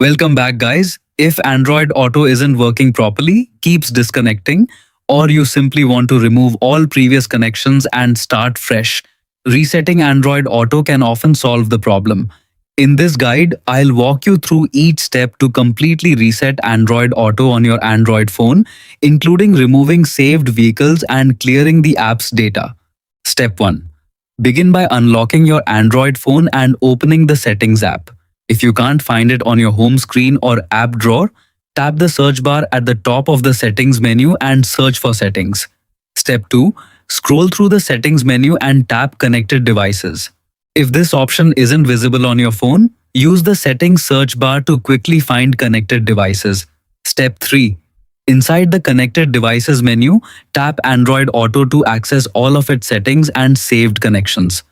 Welcome back, guys. If Android Auto isn't working properly, keeps disconnecting, or you simply want to remove all previous connections and start fresh, resetting Android Auto can often solve the problem. In this guide, I'll walk you through each step to completely reset Android Auto on your Android phone, including removing saved vehicles and clearing the app's data. Step 1. Begin by unlocking your Android phone and opening the Settings app. If you can't find it on your home screen or app drawer, tap the search bar at the top of the Settings menu and search for Settings. Step 2. Scroll through the Settings menu and tap Connected Devices. If this option isn't visible on your phone, use the Settings search bar to quickly find connected devices. Step 3. Inside the Connected Devices menu, tap Android Auto to access all of its settings and saved connections.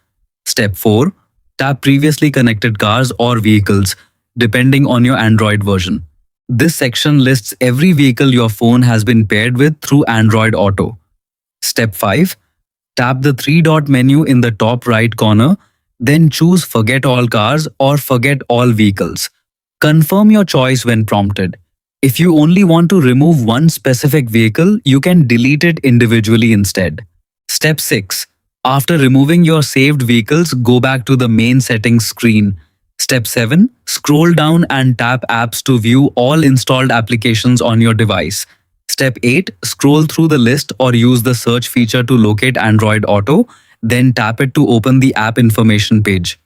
Step 4. Tap Previously Connected Cars or Vehicles, depending on your Android version. This section lists every vehicle your phone has been paired with through Android Auto. Step 5. Tap the three-dot menu in the top right corner, then choose Forget All Cars or Forget All Vehicles. Confirm your choice when prompted. If you only want to remove one specific vehicle, you can delete it individually instead. Step 6. After removing your saved vehicles, go back to the main settings screen. Step 7. Scroll down and tap Apps to view all installed applications on your device. Step 8. Scroll through the list or use the search feature to locate Android Auto, then tap it to open the app information page.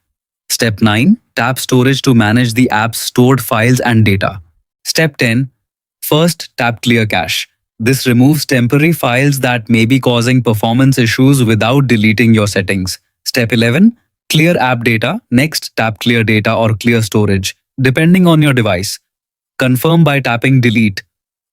Step 9. Tap Storage to manage the app's stored files and data. Step 10. First, tap Clear Cache. This removes temporary files that may be causing performance issues without deleting your settings. Step 11. Clear app data. Next, tap Clear Data or Clear Storage, depending on your device. Confirm by tapping Delete.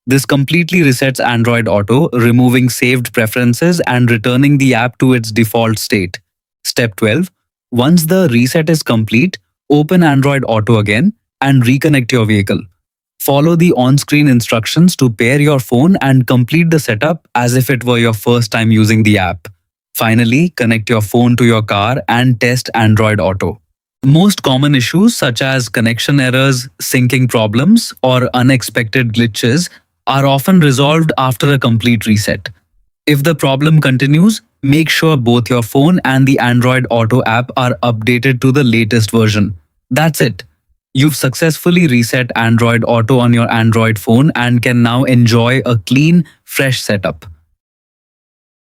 This completely resets Android Auto, removing saved preferences and returning the app to its default state. Step 12. Once the reset is complete, open Android Auto again and reconnect your vehicle. Follow the on-screen instructions to pair your phone and complete the setup as if it were your first time using the app. Finally, connect your phone to your car and test Android Auto. Most common issues such as connection errors, syncing problems, or unexpected glitches are often resolved after a complete reset. If the problem continues, make sure both your phone and the Android Auto app are updated to the latest version. That's it. You've successfully reset Android Auto on your Android phone and can now enjoy a clean, fresh setup.